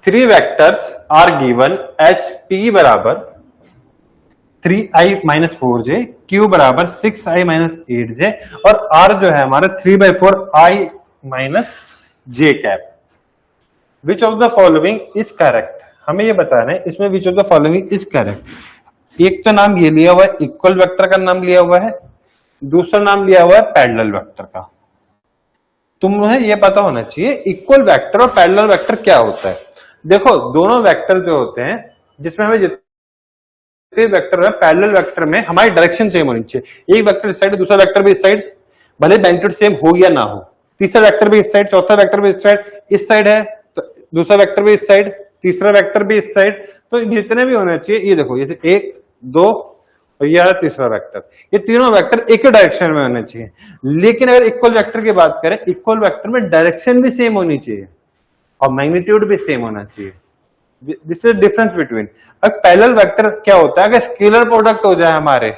3 vectors are given H P बराबर 3i minus 4j, q बराबर 6i minus 8j और r जो है हमारा 3/4i minus j cap. Which of the following is correct? हमें ये बताना है इसमें which of the following is correct. एक तो नाम ये लिया हुआ है, इक्वल वेक्टर का नाम लिया हुआ है, दूसरा नाम लिया हुआ है पैरेलल वेक्टर का। तुम्हें ये पता होना चाहिए इक्वल वेक्टर और पैरेलल वेक्टर क्या होता है। देखो दोनों वेक्टर जो होते हैं जिसमें हमें वेक्टर है, पैरेलल वेक्टर में हमारी डायरेक्शन सेम होनी चाहिए। एक वेक्टर इस साइड, दूसरा वेक्टर भी इस साइड, भले मैग्नीट्यूड सेम हो या ना हो। तीसरा वेक्टर भी इस साइड, चौथा वेक्टर भी इस साइड है, तो दूसरा वेक्टर भी इस साइड, तीसरा वेक्टर भी इस साइड। तो जितने भी होने चाहिए, ये देखो जैसे 1 2 और यह तीसरा वेक्टर, ये तीनों वेक्टर एक ही डायरेक्शन में होने चाहिए। लेकिन अगर इक्वल वेक्टर की बात करें, इक्वल वेक्टर में डायरेक्शन भी सेम होनी चाहिए और मैग्नीट्यूड भी सेम होना चाहिए। This is difference between. अब पैरेलल वेक्टर क्या होता है, अगर स्केलर प्रोडक्ट हो जाए हमारे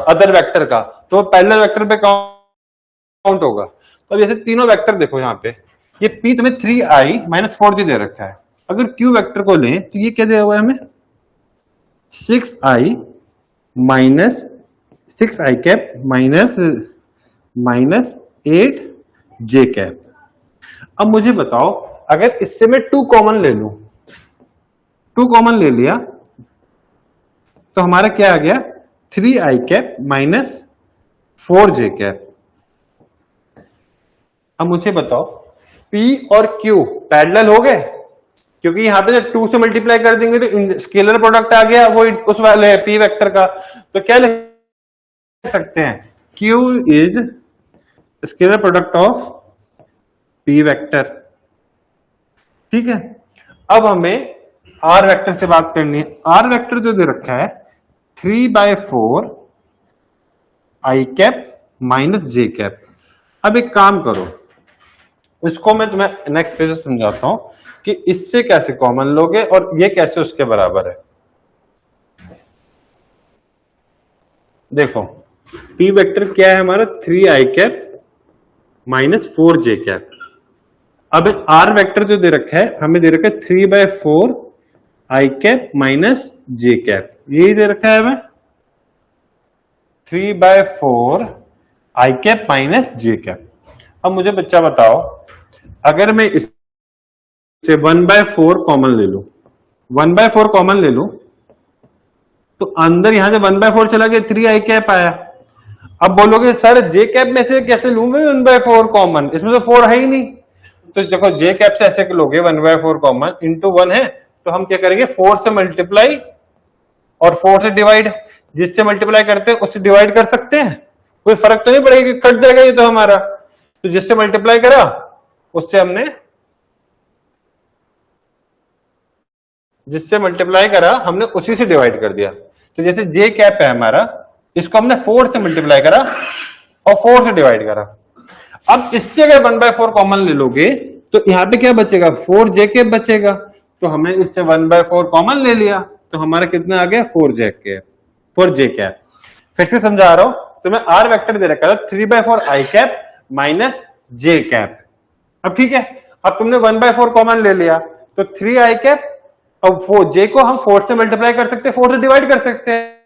अदर वेक्टर का, तो पैरेलल वेक्टर पे काउंट होगा। तो जैसे तीनों वेक्टर देखो यहाँ पे, ये P तुम्हें 3i माइनस 4j दे रखा है। अगर Q वेक्टर को लें तो ये क्या दिया हुआ है हमें, 6i minus 6i cap minus 8j cap. अब मुझे बताओ अगर इससे मैं 2 कॉमन ले लूं, 2 कॉमन ले लिया तो हमारा क्या आ गया, 3i cap minus 4j cap. अब मुझे बताओ P और Q पैरेलल हो गए, क्योंकि यहां पे जब 2 से मल्टीप्लाई कर देंगे तो स्केलर प्रोडक्ट आ गया वो उस वाले P वेक्टर का। तो क्या लिख सकते हैं, Q is scalar product of P vector. ठीक है, अब हमें R वेक्टर से बात करनी है। R वेक्टर जो दे रखा है 3/4 i cap minus j cap. अब एक काम करो, इसको मैं तुम्हें नेक्स्ट पेज से समझाता हूं कि इससे कैसे कॉमन लोगे और ये कैसे उसके बराबर है। देखो P वेक्टर क्या है हमारा, 3i cap minus 4j cap. अब R वेक्टर जो दे रखा है, हमें दे रखा है 3/4 i cap minus j cap, यही दे रखा है हमें 3/4 i cap minus j cap. अब मुझे बच्चा बताओ, अगर मैं इससे 1/4 कॉमन ले लूं, 1/4 कॉमन ले लूं तो अंदर यहां से 1/4 चला गया, 3i कैप आया। अब बोलोगे सर j कैप में से कैसे लूं मैं 1/4 कॉमन, इसमें तो 4 है ही नहीं। तो देखो j कैप से ऐसे लोगे 1/4 कॉमन, इंटू 1 है तो हम क्या करेंगे, 4 से मल्टीप्लाई और 4 से डिवाइड। जिससे मल्टीप्लाई करते हैं उससे डिवाइड कर सकते हैं, कोई फर्क तो नहीं पड़ेगा, कट जाएगा ये तो हमारा। तो जिससे मल्टीप्लाई करा उससे हमने, जिससे मल्टीप्लाई करा हमने उसी से डिवाइड कर दिया। तो जैसे j कैप है हमारा, इसको हमने 4 से मल्टीप्लाई करा और 4 से डिवाइड करा। अब इससे अगर 1/4 कॉमन ले लोगे तो यहां पे क्या बचेगा, 4j कैप बचेगा। तो हमने इससे 1/4 कॉमन ले लिया तो हमारा कितना आ गया, 4j कैप। फिर से समझा रहा हूं, तो मैं R वेक्टर दे रखा था 3/4 i cap minus j cap. अब ठीक है, अब तुमने 1/4 कॉमन ले लिया तो 3i कैप, अब 4j को हम 4 से मल्टीप्लाई कर सकते हैं, 4 से डिवाइड कर सकते हैं।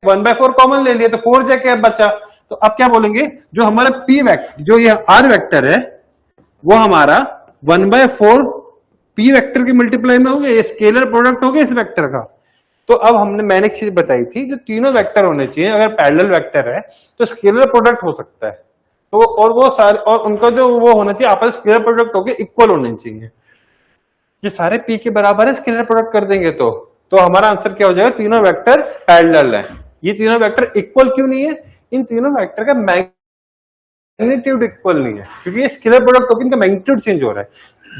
1/4 कॉमन ले लिया तो 4j कैप बचा। तो अब क्या बोलेंगे, जो हमारा P वेक्टर, जो ये R वेक्टर है, वो हमारा 1/4 P वेक्टर के मल्टीप्लाई में हो गया, ये स्केलर प्रोडक्ट हो गया इस वेक्टर का। तो अब मैंने एक चीज बताई थी, जो तीनों वेक्टर होने चाहिए, अगर पैरेलल वेक्टर है तो स्केलर प्रोडक्ट हो सकता है। तो और वो सारे, और उनका जो वो होना चाहिए आपस स्केलर प्रोडक्ट होके इक्वल होने चाहिए। ये सारे P के बराबर है, स्केलर प्रोडक्ट कर देंगे तो हमारा आंसर क्या हो जाएगा, तीनों वेक्टर पैरेलल है। ये तीनों वेक्टर इक्वल क्यों नहीं है, इन तीनों वेक्टर का मैग्नीट्यूड इक्वल नहीं है, क्योंकि ये स्केलर प्रोडक्ट होकर इनका मैग्नीट्यूड चेंज हो रहा है।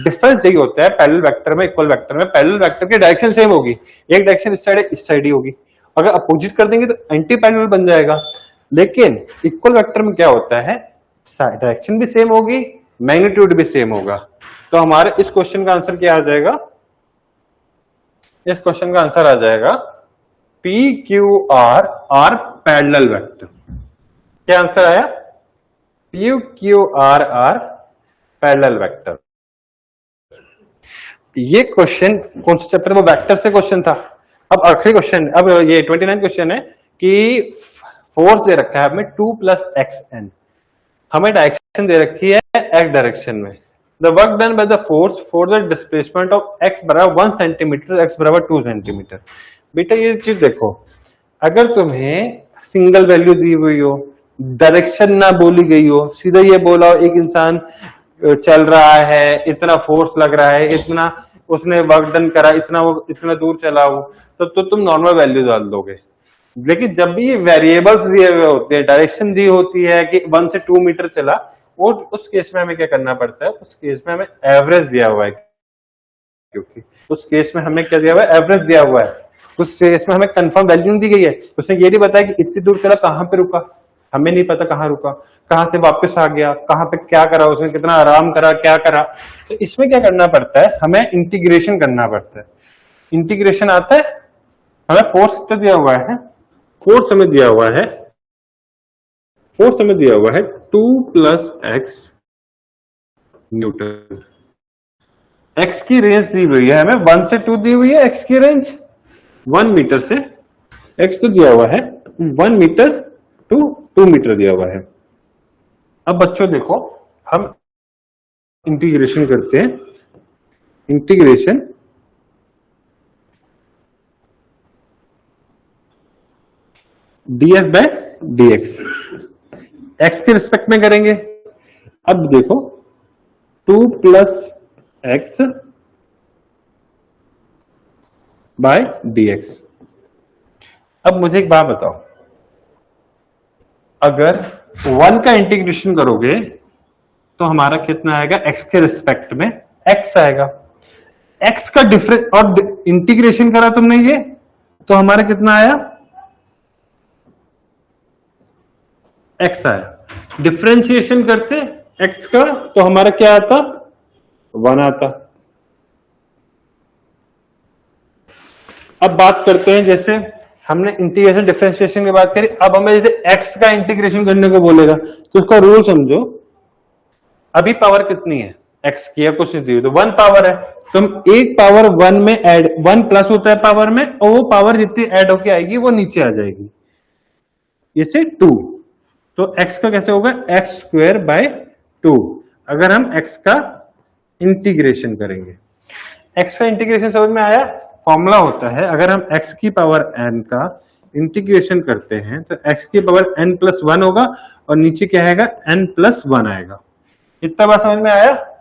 डिफरेंस यही होता है पैरेलल वेक्टर में, इक्वल वेक्टर में। पैरेलल वेक्टर की डायरेक्शन सेम होगी, एक डायरेक्शन इस साइड है, इस साइड ही होगी। अगर अपोजिट कर देंगे तो एंटी पैरेलल बन जाएगा। लेकिन इक्वल वेक्टर में क्या होता है, डायरेक्शन भी सेम होगी, मैग्नीट्यूड भी सेम होगा। तो हमारे इस क्वेश्चन का आंसर क्या आ जाएगा, इस क्वेश्चन का आंसर आ जाएगा P Q R R parallel vector. क्या आंसर आया, P Q R R parallel vector. ये क्वेश्चन कौन सा चैप्टर, वो वेक्टर से क्वेश्चन था। अब आखिरी क्वेश्चन, अब ये 29 क्वेश्चन है कि फोर्स दे रखा है हमें 2 + xn, हमें डायरेक्शन दे रखी है x डायरेक्शन में। The work done by the force for the displacement of x बराबर 1 सेंटीमीटर, x बराबर 2 सेंटीमीटर। बेटा ये चीज देखो, अगर तुम्हें सिंगल वैल्यू दी हुई हो, डायरेक्शन ना बोली गई हो, सीधा ये बोला हो एक इंसान चल रहा है, इतना फोर्स लग रहा है, इतना उसने वर्क डन करा, इतना वो इतना दूर चला हो, तो तुम नॉर्मल वैल्यू डाल दोगे। लेकिन जब भी ये वेरिएबल्स दिए हुए होते हैं, डायरेक्शन दी होती है कि 1 से 2 मीटर चला, वो उस केस में हमें क्या करना पड़ता है, उस केस में हमें एवरेज दिया हुआ है, क्योंकि उस केस में हमें क्या दिया हुआ है, एवरेज दिया हुआ है। उस केस में हमें कंफर्म वैल्यू दी गई है। उसने ये नहीं बताया कि इतनी दूर चला, कहां पे रुका, हमें नहीं पता कहां रुका, कहां से वापस आ गया, कहां पे क्या करा उसने, कितना आराम करा, क्या करा। तो इसमें क्या करना पड़ता है, हमें इंटीग्रेशन करना पड़ता है। इंटीग्रेशन आता है, हमें फोर्स कितना दिया हुआ है, फोर्स हमें दिया हुआ है, फोर्स हमें दिया हुआ है 2 + x न्यूटन। x की रेंज दी हुई है हमें 1 से 2 दी हुई है, x की रेंज 1 मीटर से, x तो दिया हुआ है 1 मीटर टू 2 मीटर दिया हुआ है। अब बच्चों देखो, हम इंटीग्रेशन करते हैं, integration df by dx, x के रिस्पेक्ट में करेंगे। अब देखो 2 + x बाय dx। अब मुझे एक बात बताओ, अगर 1 का इंटीग्रेशन करोगे तो हमारा कितना आएगा, x के रिस्पेक्ट में x आएगा। x का डिफरेंस और इंटीग्रेशन करा तुमने ये, तो हमारा कितना आया, x आया। डिफरेंशिएशन करते x का तो हमारा क्या आता, 1 आता। अब बात करते हैं, जैसे हमने इंटीग्रेशन डिफरेंशिएशन की बात करी, अब हमें जैसे x का इंटीग्रेशन करने को बोलेगा, तो उसका रूल समझो। अभी पावर कितनी है x की, या कुछ नहीं दी, तो 1 पावर है, तुम एक पावर 1 में ऐड, 1 प्लस होता है पावर में, और वो पावर जितनी ऐड होके आएगी वो नीचे आ जाएगी, ये से 2। तो x का कैसे होगा, x²/2, अगर हम x का इंटीग्रेशन करेंगे। x का इंटीग्रेशन समझ में आया, फॉर्मूला होता है, अगर हम x की पावर n का इंटीग्रेशन करते हैं तो x की पावर n+1 होगा, और नीचे क्या आएगा, n+1 आएगा। इतना बात समझ में आया,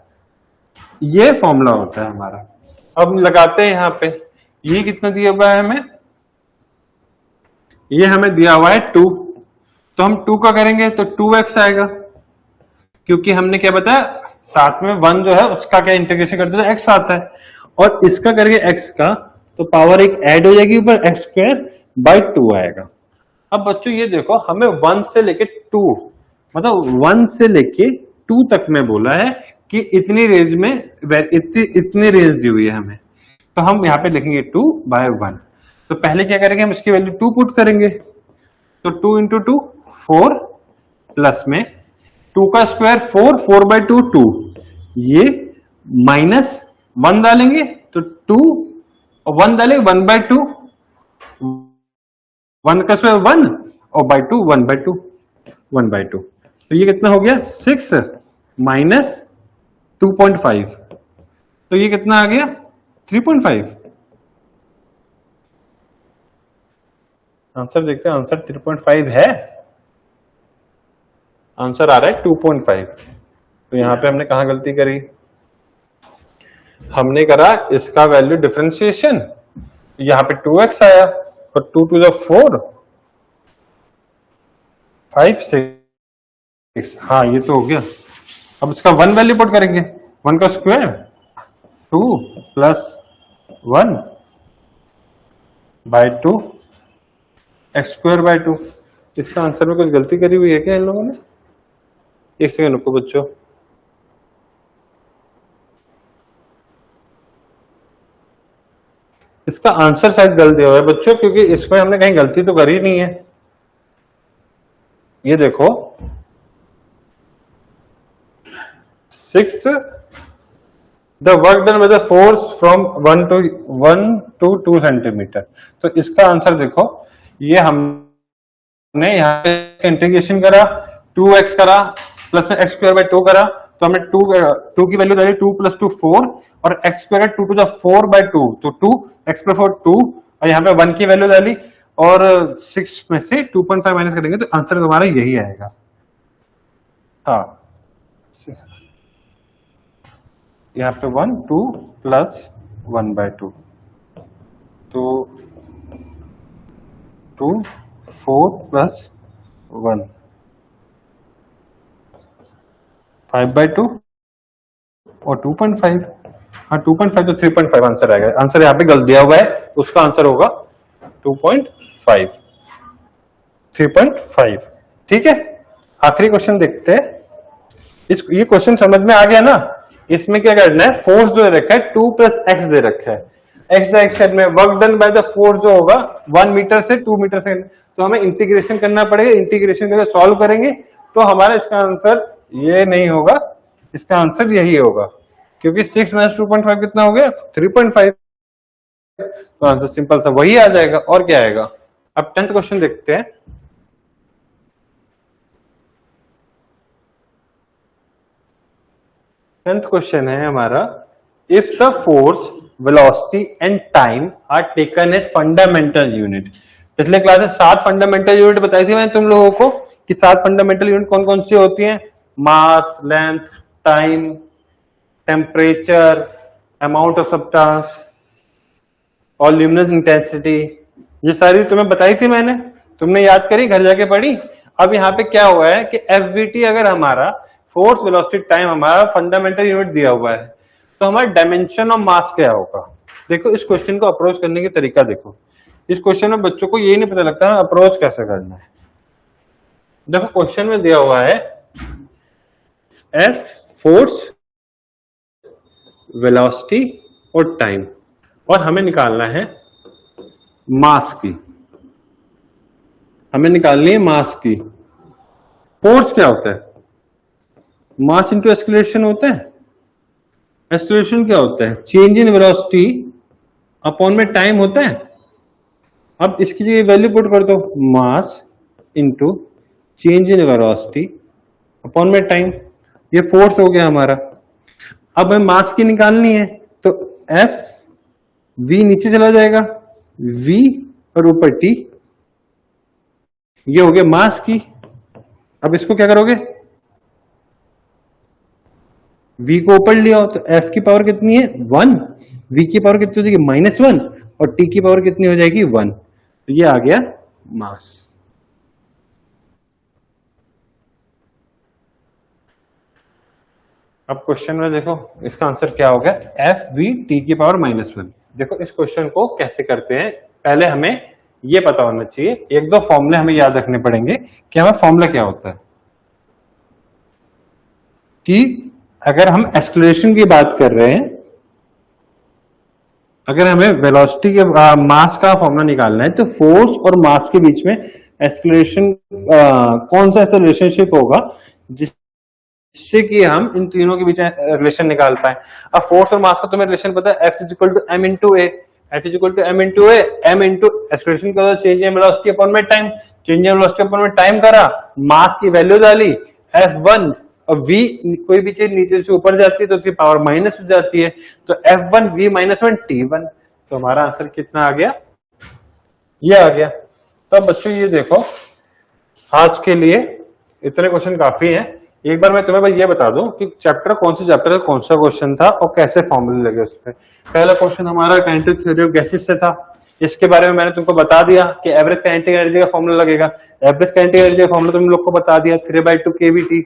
ये फॉर्मूला होता है हमारा। अब लगाते हैं यहां पे, ये कितना दिया हुआ है हमें, ये हमें दिया हुआ है 2, तो हम 2 का करेंगे तो 2x आएगा, क्योंकि हमने क्या बताया, साथ में 1 जो है उसका क्या इंटीग्रेशन करते तो x आता है, और इसका करके x का तो पावर एक ऐड हो जाएगी ऊपर, x²/2 आएगा। अब बच्चों ये देखो, हमें 1 से लेके 2, मतलब 1 से लेके 2 तक में बोला है कि इतनी रेंज में, इतनी रेंज दी हुई है हमें, तो हम यहाँ पे लिखेंगे 2/1। तो पहले क्या करेंगे, हम इसकी वैल्यू 2 पुट करेंगे, तो 2 × 2 4, प्लस में 2 का स्क्वायर 4, 4/2 2, ये -1 डालेंगे तो 2, और 1 डालेंगे 1/2, 1 का स्क्वायर 1, और बाय 2 1/2, 1/2, तो ये कितना हो गया, 6 - 2.5, तो ये कितना आ गया, 3.5। आंसर देखते हैं, आंसर 3.5 है, आंसर आ रहा है 2.5। तो यहां पे हमने कहां गलती करी, हमने करा इसका वैल्यू डिफरेंशिएशन, यहां पे 2x आया, और 2 × 4 5 6, हाँ ये तो हो गया। अब इसका 1 वैल्यू पुट करेंगे, 1 का स्क्वायर 2 + 1/2, x²/2। इसका आंसर में कुछ गलती करी हुई है क्या इन लोगों ने, एक सेकंड रुको बच्चों, इसका आंसर शायद गलत दिया हुआ है बच्चों, क्योंकि इसमें हमने कहीं गलती तो करी नहीं है। ये देखो 6 the work done with the force from 1 to 2 centimetre. तो इसका आंसर देखो, ये हमने यहाँ पे इंटीग्रेशन करा, 2x करा प्लस में x स्क्वायर बाय 2 करा, तो हमें 2 की वैल्यू डाली 2 + 2 4 और x square 2 to the 4 by 2, तो 2 x + 4 2 और यहाँ पे 1 की वैल्यू डाली और 6 में से 2.5 माइनस करेंगे तो आंसर हमारा यही आएगा। हाँ, यहाँ पे 1 2 + 1 by 2, तो 2 4 + 1 5 by 2 और 2.5। हाँ 2.5 तो 3.5 आंसर आएगा। आंसर यहाँ पे गलत दिया हुआ है, उसका आंसर होगा 2.5 3.5। ठीक है, आखिरी क्वेश्चन देखते हैं। ये क्वेश्चन समझ में आ गया ना? इसमें क्या करना है, फोर्स जो रखा है 2 + x दे रखा है, x एक्स साइड में work done by the force जो होगा 1 मीटर से 2 मीटर से, तो हमें इंटीग्रेशन करना पड़ेगा। इंटीग्रेशन करके सॉल्व करेंगे तो हमारा इसका आंसर ये नहीं होगा, इसका आंसर यही होगा, क्योंकि 6 - 2.5 कितना हो गया 3.5, तो आंसर सिंपल सा वही आ जाएगा। और क्या आएगा? अब 10th क्वेश्चन देखते हैं। 10th क्वेश्चन है हमारा, if the force velocity and time are taken as fundamental unit. पिछले क्लास में 7 फंडामेंटल यूनिट बताई थी मैंने तुम लोगों को कि 7 फंडामेंटल यूनिट कौन कौन सी होती हैं? Mass, length, time, temperature, amount of substance और ल्यूमिनस इंटेंसिटी। ये सारी तुम्हें बताई थी मैंने, तुमने याद करी, घर जाके पढ़ी। अब यहाँ पे क्या हुआ है कि एफवीटी अगर हमारा फोर्स वेलोसिटी टाइम हमारा फंडामेंटल यूनिट दिया हुआ है, तो हमारा डायमेंशन ऑफ मास क्या होगा? देखो इस क्वेश्चन को अप्रोच करने की तरीका देखो। इस क्वेश्चन में बच्चों को ये नहीं पता लगता अप्रोच कैसे करना है। देखो क्वेश्चन में दिया हुआ है एफ फोर्स, वेलोसिटी और टाइम, और हमें निकालना है मास की, हमें निकालनी है मास की। फोर्स क्या होता है? मास इंटू एक्सेलरेशन होता है। एक्सेलरेशन क्या होता है? चेंज इन वेलोसिटी अपॉन में टाइम होता है। अब इसकी जगह वैल्यू पुट कर दो, mass into change in velocity upon में टाइम, ये फोर्स हो गया हमारा। अब हमें मास की निकालनी है, तो एफ वी नीचे चला जाएगा, वी और ऊपर टी, ये हो गया मास की। अब इसको क्या करोगे, v को ऊपर लिया तो f की पावर कितनी है 1, v की पावर कितनी हो जाएगी -1 और t की पावर कितनी हो जाएगी 1, तो ये आ गया मास। अब क्वेश्चन में देखो इसका आंसर क्या हो गया, एफ वी टी की पावर -1। देखो इस क्वेश्चन को कैसे करते हैं, पहले हमें ये पता होना चाहिए, एक दो फॉर्मूले हमें याद रखने पड़ेंगे कि हमें फॉर्मूला क्या होता है। कि अगर हम एक्सेलरेशन की बात कर रहे हैं, अगर हमें वेलोसिटी के मास का फॉर्मूला निकालना है, तो फोर्स और मास के बीच में एक्सेलरेशन कौन सा ऐसा रिलेशनशिप होगा जिससे कि हम इन तीनों के बीच में रिलेशन निकाल पाए। अब फोर्स और मास का तुम्हें रिलेशन पता है, F = m × a, F = m × a, m × acceleration का चेंज इन वेलोसिटी अपॉन में time, change in velocity upon में टाइम करा, मास की वैल्यू डाली F1, और v कोई भी चीज नीचे से ऊपर जाती है तो उसकी पावर माइनस हो जाती है, तो F1 v -1 T1, तो हमारा आंसर कितना आ गया, ये आ गया। तो अब बच्चों ये देखो, आज के लिए इतने क्वेश्चन काफी हैं। एक बार मैं तुम्हें भाई ये बता दूं कि चैप्टर कौन से चैप्टर का कौन सा क्वेश्चन था और कैसे फॉर्मूले लगे उस पर। पहला क्वेश्चन हमारा काइनेटिक थ्योरी ऑफ गैसेस से था, इसके बारे में मैंने तुमको बता दिया कि एवरेज काइनेटिक एनर्जी का फॉर्मूला लगेगा। एवरेज काइनेटिक एनर्जी का फॉर्मूला तुम लोग को बता दिया 3/2 kVT।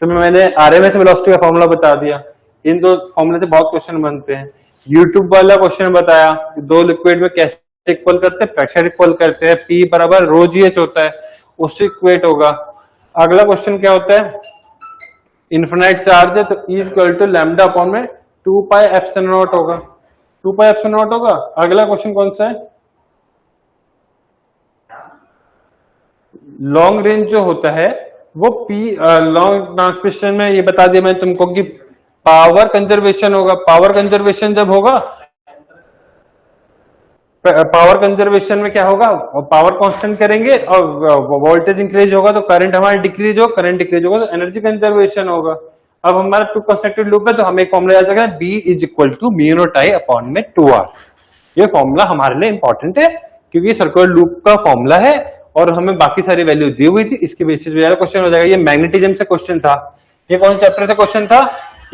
तुम्हें मैंने आरएमएस वेलोसिटी का फॉर्मूला बता दिया। इन दो फॉर्मूले से बहुत क्वेश्चन बनते हैं। यूट्यूब वाला क्वेश्चन बताया, दो लिक्विड में कैसे इक्वल करते हैं, प्रेशर इक्वल करते हैं, P = ρgh होता है, उससे इक्वेट होगा। अगला क्वेश्चन क्या होता है, इन्फिनाइट चार्ज है तो E = λ/2πε0 होगा, 2πε0 होगा। अगला क्वेश्चन कौन सा है, लॉन्ग रेंज जो होता है वो P लॉन्ग ट्रांसमिशन में ये बता दिया मैंने तुमको कि पावर कंजर्वेशन होगा। पावर कंजर्वेशन जब होगा, पावर कंजर्वेशन में क्या होगा, पावर कांस्टेंट करेंगे और वोल्टेज इंक्रीज होगा तो करंट हमारा डिक्रीज हो, करंट डिक्रीज होगा तो एनर्जी कंजर्वेशन होगा। अब हमारा टू कंसेक्टिव लूप है तो हमें एक फॉर्मूला याद रखना, B is equal to mu not I upon में 2R। ये फॉर्मूला हमारे लिए इंपॉर्टेंट है क्योंकि सर्कुलर लूप का फॉर्मूला है और हमें बाकी सारी वैल्यू दी हुई थी, इसके बेसिस पे क्वेश्चन हो जाएगा। ये मैग्नेटिज्म से क्वेश्चन था, ये कौन से चैप्टर से क्वेश्चन था,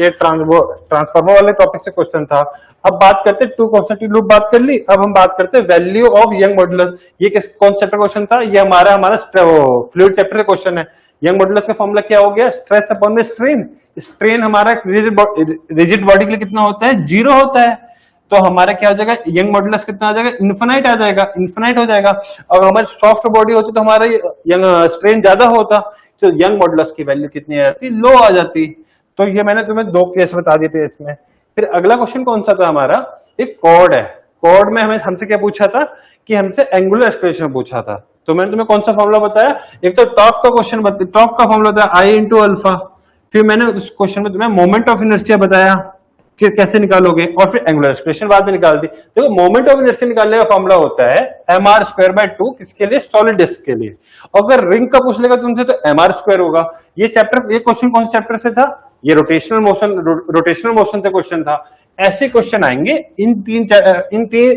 ये ट्रांसफार्मर वाले टॉपिक से क्वेश्चन था। अब बात करते टू कंसेक्टिव लूप बात कर ली, अब हम बात करते वैल्यू ऑफ यंग मॉडुलस। ये कौन चैप्टर क्वेश्चन था, ये हमारा फ्लूइड चैप्टर का क्वेश्चन है। यंग मॉडुलस का फॉर्मूला क्या हो गया, stress upon the strain. Strain हमारा रिजिड बॉडी के लिए कितना होता है, 0 होता है, तो हमारा क्या हो जाएगा, यंग मॉडुलस कितना आ जाएगा, इन्फिनाइट आ जाएगा, इन्फिनाइट हो जाएगा। और हमारी सॉफ्ट बॉडी होती तो हमारा यंग स्ट्रेन ज्यादा होता, तो यंग मॉडुलस की वैल्यू कितनी आ जाती, लो आ जाती। तो ये मैंने तुम्हें 2 केस बता दिए थे इसमें। फिर अगला क्वेश्चन कौन सा था हमारा, एक कॉर्ड है। कॉर्ड में हमसे क्या पूछा था कि हमसे एंगुलर एक्सप्रेशन पूछा था, तो मैंने तुम्हें कौन सा फॉर्मूला बताया, एक तो टॉर्क का क्वेश्चन टॉर्क का फॉर्मूला था I इंटू अल्फा। फिर मैंने उस क्वेश्चन में तुम्हें मोमेंट ऑफ इनर्शिया बताया कि कैसे निकालोगे, और फिर एंगुलर एक्सप्रेशन बाद में निकाल दी। देखो मोमेंट ऑफ इनर्शिया निकालने का फॉर्मूला होता है mr²/2, किसके लिए, सॉलिड डिस्क के लिए। अगर रिंग का पूछ लेगा तुमसे तो mr² होगा। ये क्वेश्चन कौन से चैप्टर से था, ये रोटेशनल मोशन से क्वेश्चन था। ऐसे क्वेश्चन आएंगे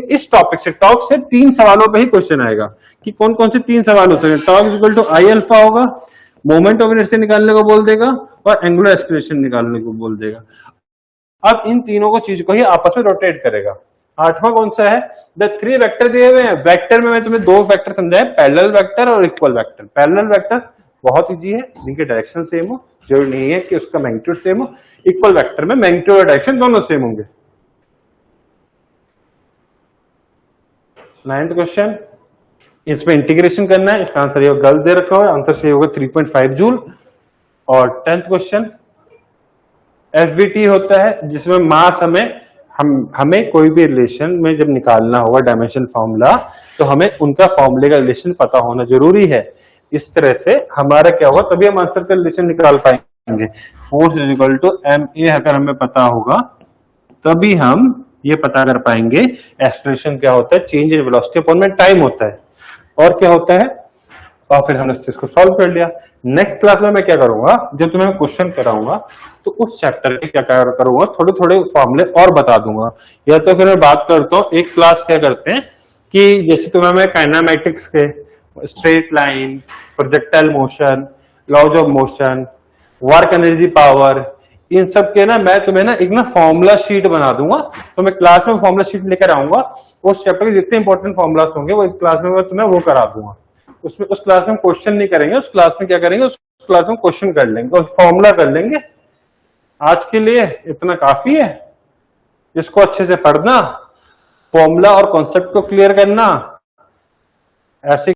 इस टॉपिक से, टॉप से 3 सवालों पे ही क्वेश्चन आएगा कि कौन कौन से 3 सवाल हो सकते हैं। Torque is equal to I alpha होगा, मोमेंट ऑफ इनर्शिया निकालने को बोल देगा और एंगुलर एक्सप्रेशन निकालने को बोल देगा। अब इन तीनों को चीज को ही आपस में रोटेट करेगा। 8वां कौन सा है, द 3 वेक्टर दिए हुए हैं। वेक्टर में मैं तुम्हें 2 वेक्टर समझाया, पैरेलल वेक्टर और इक्वल वेक्टर। पैरेलल वेक्टर बहुत इजी है, जिनके डायरेक्शन सेम हो, जरूरी नहीं है कि उसका मैग्नीट्यूड सेम हो। इक्वल वेक्टर में मैग्नीट्यूड और डायरेक्शन दोनों सेम होंगे। 9th क्वेश्चन, इसमें इंटीग्रेशन करना है, इसका आंसर ये गलत दे रखा है, आंसर सही होगा 3.5 जूल। और 10th क्वेश्चन, FVT होता है जिसमें मास हमें कोई भी रिलेशन में जब निकालना होगा डायमेंशन फॉर्मूला, तो हमें उनका फॉर्मूले का रिलेशन पता होना जरूरी है। इस तरह से हमारा क्या होगा, तभी हम आंसर का रिलेशन निकाल पाएंगे। Force is equal to ma अगर हमें पता होगा तभी हम ये पता कर पाएंगे एक्सप्रेशन क्या होता है, चेंज इन वेलोसिटी अपॉन में टाइम होता है, और क्या होता है। और फिर हमने इस चीज को सॉल्व कर लिया। नेक्स्ट क्लास में मैं क्या करूंगा, जब तुम्हें क्वेश्चन कराऊंगा तो उस चैप्टर के क्या करूंगा, थोड़े थोड़े फॉर्मूले और बता दूंगा। या तो फिर मैं बात करता हूँ, एक क्लास क्या करते हैं कि जैसे तुम्हें मैं काइनेमैटिक्स के straight line, projectile motion, laws of motion, work energy power, इन सब के ना मैं तुम्हें ना एक ना फॉर्मूला शीट बना दूंगा। तो मैं क्लास में फॉर्मूला शीट लेकर आऊंगा, उस चैप्टर के जितने इंपॉर्टेंट फॉर्मूलास होंगे वो क्लास में मैं तुम्हें वो करा दूंगा। उसमें उस क्लास में क्वेश्चन नहीं करेंगे, उस क्लास में क्या करेंगे, उस क्लास में क्वेश्चन कर लेंगे और फॉर्मूला कर लेंगे। आज के लिए इतना काफी है, इसको अच्छे से पढ़ना, फॉर्मूला और कॉन्सेप्ट को क्लियर करना, ऐसे